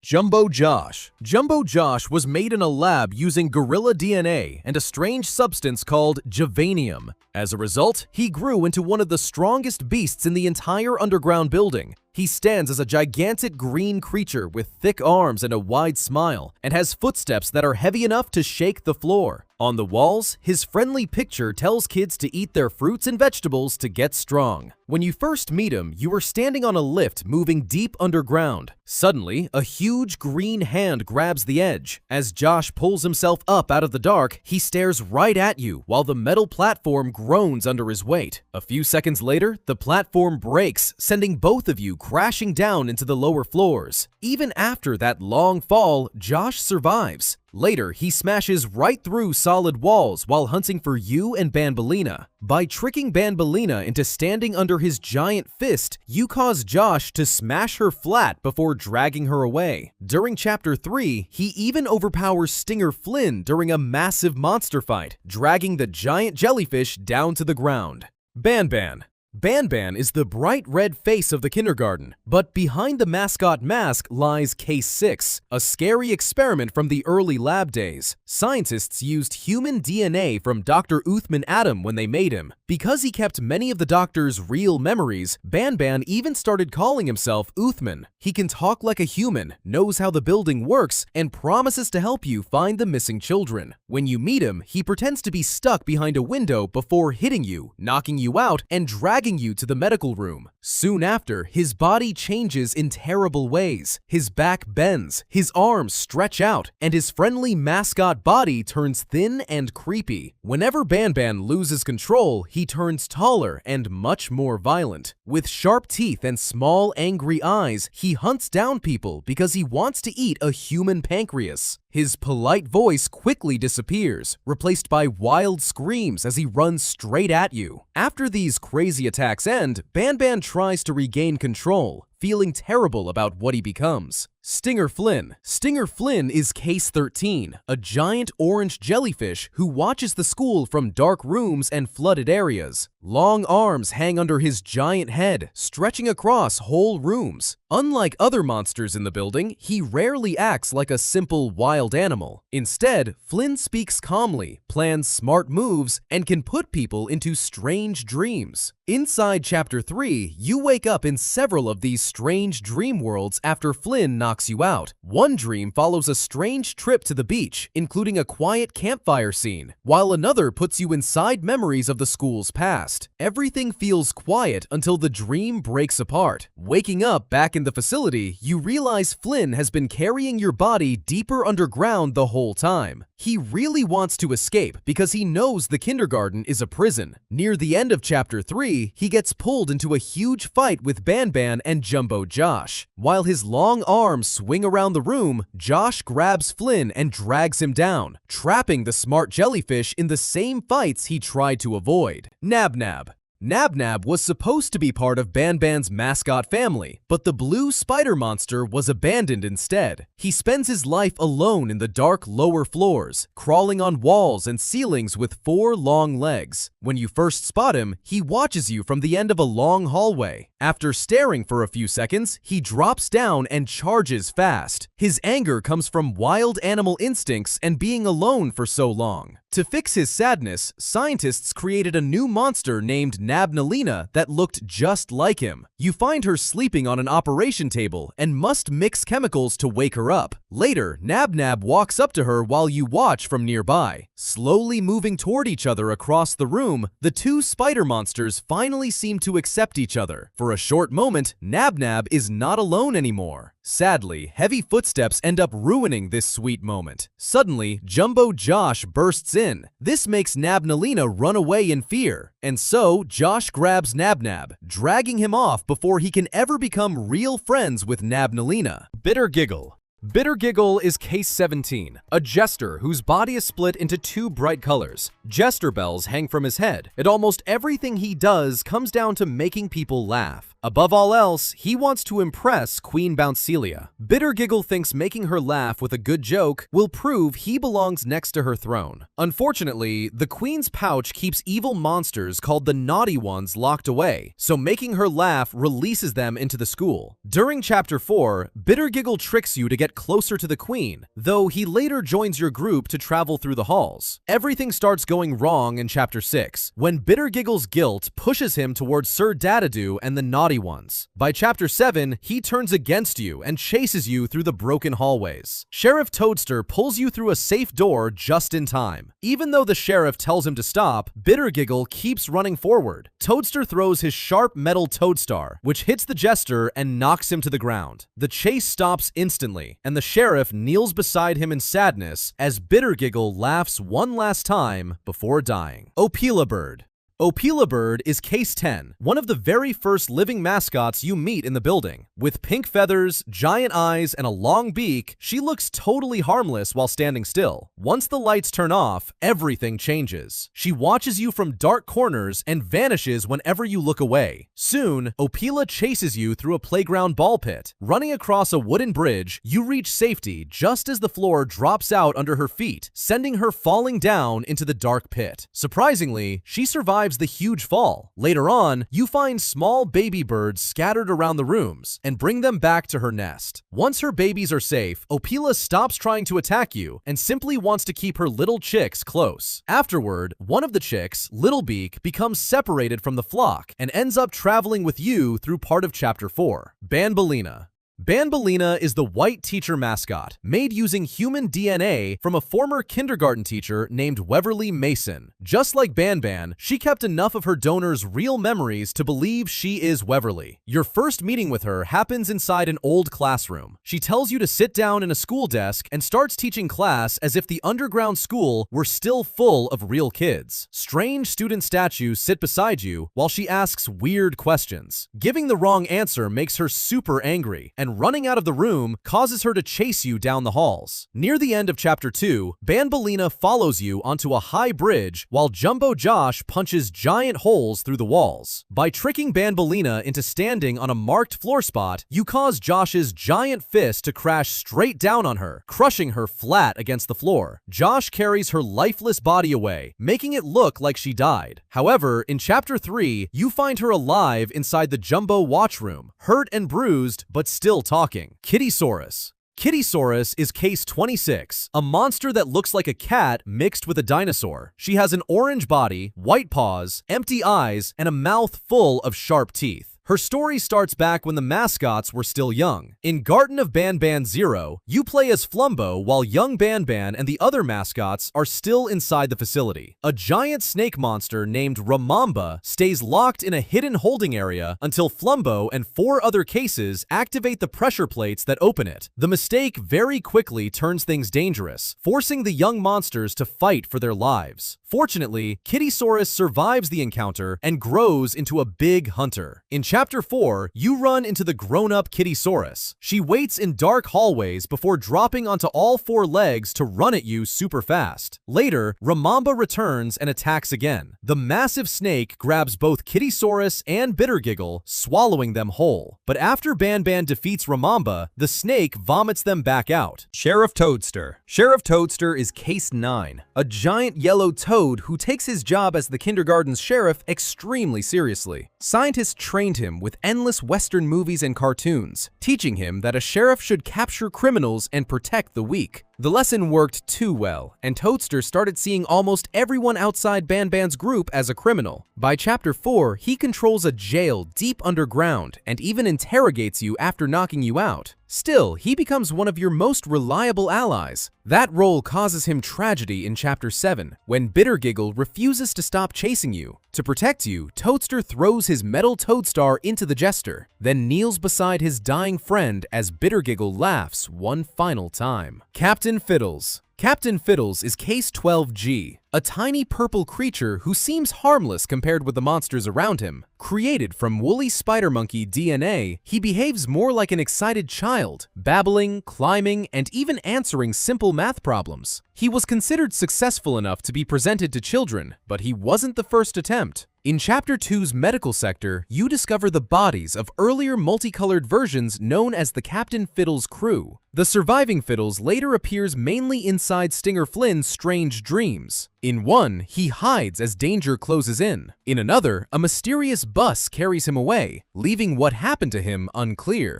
Jumbo Josh. Jumbo Josh was made in a lab using gorilla DNA and a strange substance called Javanium. As a result, he grew into one of the strongest beasts in the entire underground building. He stands as a gigantic green creature with thick arms and a wide smile, and has footsteps that are heavy enough to shake the floor. On the walls, his friendly picture tells kids to eat their fruits and vegetables to get strong. When you first meet him, you are standing on a lift moving deep underground. Suddenly, a huge green hand grabs the edge. As Josh pulls himself up out of the dark, he stares right at you while the metal platform groans under his weight. A few seconds later, the platform breaks, sending both of you crashing down into the lower floors. Even after that long fall, Josh survives. Later, he smashes right through solid walls while hunting for you and Bambolina. By tricking Bambolina into standing under his giant fist, you cause Josh to smash her flat before dragging her away. During Chapter 3, he even overpowers Stinger Flynn during a massive monster fight, dragging the giant jellyfish down to the ground. BanBan. BanBan is the bright red face of the kindergarten, but behind the mascot mask lies Case 6, a scary experiment from the early lab days. Scientists used human DNA from Dr. Uthman Adam when they made him. Because he kept many of the doctor's real memories, BanBan even started calling himself Uthman. He can talk like a human, knows how the building works, and promises to help you find the missing children. When you meet him, he pretends to be stuck behind a window before hitting you, knocking you out, and dragging you to the medical room. Soon after, his body changes in terrible ways. His back bends, his arms stretch out, and his friendly mascot body turns thin and creepy. Whenever BanBan loses control, he turns taller and much more violent. With sharp teeth and small, angry eyes, he hunts down people because he wants to eat a human pancreas. His polite voice quickly disappears, replaced by wild screams as he runs straight at you. After these crazy attacks end, BanBan tries to regain control, feeling terrible about what he becomes. Stinger Flynn. Stinger Flynn is Case 13, a giant orange jellyfish who watches the school from dark rooms and flooded areas. Long arms hang under his giant head, stretching across whole rooms. Unlike other monsters in the building, he rarely acts like a simple wild animal. Instead, Flynn speaks calmly, plans smart moves, and can put people into strange dreams. Inside Chapter 3, you wake up in several of these strange dream worlds after Flynn knocks you out. One dream follows a strange trip to the beach, including a quiet campfire scene, while another puts you inside memories of the school's past. Everything feels quiet until the dream breaks apart. Waking up back in the facility, you realize Flynn has been carrying your body deeper underground the whole time. He really wants to escape because he knows the kindergarten is a prison. Near the end of Chapter 3, he gets pulled into a huge fight with BanBan and Jumbo Josh. While his long arms swing around the room, Josh grabs Flynn and drags him down, trapping the smart jellyfish in the same fights he tried to avoid. Nabnab. Nabnab was supposed to be part of BanBan's mascot family, but the blue spider monster was abandoned instead. He spends his life alone in the dark lower floors, crawling on walls and ceilings with 4 long legs. When you first spot him, he watches you from the end of a long hallway. After staring for a few seconds, he drops down and charges fast. His anger comes from wild animal instincts and being alone for so long. To fix his sadness, scientists created a new monster named Nabolina that looked just like him. You find her sleeping on an operation table and must mix chemicals to wake her up. Later, Nabnab walks up to her while you watch from nearby. Slowly moving toward each other across the room, the two spider monsters finally seem to accept each other. For a short moment, Nabnab is not alone anymore. Sadly, heavy footsteps end up ruining this sweet moment. Suddenly, Jumbo Josh bursts in. This makes Nabolina run away in fear, and so Josh grabs Nabnab, dragging him off before he can ever become real friends with Nabolina. Bitter Giggle. Bitter Giggle is Case 17, a jester whose body is split into 2 bright colors. Jester bells hang from his head, and almost everything he does comes down to making people laugh. Above all else, he wants to impress Queen Bouncelia. Bitter Giggle thinks making her laugh with a good joke will prove he belongs next to her throne. Unfortunately, the Queen's pouch keeps evil monsters called the Naughty Ones locked away, so making her laugh releases them into the school. During Chapter 4, Bitter Giggle tricks you to get closer to the Queen, though he later joins your group to travel through the halls. Everything starts going wrong in Chapter 6, when Bitter Giggle's guilt pushes him towards Sir Dadadoo and the Naughty Ones. By Chapter 7, he turns against you and chases you through the broken hallways. Sheriff Toadster pulls you through a safe door just in time. Even though the sheriff tells him to stop, Bitter Giggle keeps running forward. Toadster throws his sharp metal Toadstar, which hits the jester and knocks him to the ground. The chase stops instantly, and the sheriff kneels beside him in sadness as Bitter Giggle laughs one last time before dying. Opila Bird. Opila Bird is Case 10, one of the very first living mascots you meet in the building. With pink feathers, giant eyes, and a long beak, she looks totally harmless while standing still. Once the lights turn off, everything changes. She watches you from dark corners and vanishes whenever you look away. Soon, Opila chases you through a playground ball pit. Running across a wooden bridge, you reach safety just as the floor drops out under her feet, sending her falling down into the dark pit. Surprisingly, she survives the huge fall. Later on, you find small baby birds scattered around the rooms and bring them back to her nest. Once her babies are safe, Opila stops trying to attack you and simply wants to keep her little chicks close. Afterward, one of the chicks, Little Beak, becomes separated from the flock and ends up traveling with you through part of Chapter 4. Banbolina. Bambolina is the white teacher mascot, made using human DNA from a former kindergarten teacher named Weverly Mason. Just like Banban, she kept enough of her donors' real memories to believe she is Weverly. Your first meeting with her happens inside an old classroom. She tells you to sit down in a school desk and starts teaching class as if the underground school were still full of real kids. Strange student statues sit beside you while she asks weird questions. Giving the wrong answer makes her super angry, and running out of the room causes her to chase you down the halls. Near the end of Chapter 2, Banbolina follows you onto a high bridge while Jumbo Josh punches giant holes through the walls. By tricking Banbolina into standing on a marked floor spot, you cause Josh's giant fist to crash straight down on her, crushing her flat against the floor. Josh carries her lifeless body away, making it look like she died. However, in Chapter 3, you find her alive inside the Jumbo watch room, hurt and bruised, but still talking. Kittysaurus. Kittysaurus is Case 26, a monster that looks like a cat mixed with a dinosaur. She has an orange body, white paws, empty eyes, and a mouth full of sharp teeth. Her story starts back when the mascots were still young. In Garten of BanBan 0, you play as Flumbo while young Banban and the other mascots are still inside the facility. A giant snake monster named Ramamba stays locked in a hidden holding area until Flumbo and 4 other cases activate the pressure plates that open it. The mistake very quickly turns things dangerous, forcing the young monsters to fight for their lives. Fortunately, Kittysaurus survives the encounter and grows into a big hunter. In Chapter 4, you run into the grown-up Kittysaurus. She waits in dark hallways before dropping onto all 4 legs to run at you super fast. Later, Ramamba returns and attacks again. The massive snake grabs both Kittysaurus and Bitter Giggle, swallowing them whole. But after Banban defeats Ramamba, the snake vomits them back out. Sheriff Toadster. Sheriff Toadster is Case 9, a giant yellow toad who takes his job as the kindergarten's sheriff extremely seriously. Scientists trained him with endless Western movies and cartoons, teaching him that a sheriff should capture criminals and protect the weak. The lesson worked too well, and Toadster started seeing almost everyone outside Banban's group as a criminal. By Chapter 4, he controls a jail deep underground and even interrogates you after knocking you out. Still, he becomes one of your most reliable allies. That role causes him tragedy in Chapter 7, when Bitter Giggle refuses to stop chasing you. To protect you, Toadster throws his metal Toadstar into the jester, then kneels beside his dying friend as Bitter Giggle laughs one final time. Captain Fiddles. Captain Fiddles is Case 12G, a tiny purple creature who seems harmless compared with the monsters around him. Created from woolly spider monkey DNA, he behaves more like an excited child, babbling, climbing, and even answering simple math problems. He was considered successful enough to be presented to children, but he wasn't the first attempt. In Chapter 2's medical sector, you discover the bodies of earlier multicolored versions known as the Captain Fiddles crew. The surviving Fiddles later appears mainly inside Stinger Flynn's strange dreams. In one, he hides as danger closes in. In another, a mysterious bus carries him away, leaving what happened to him unclear.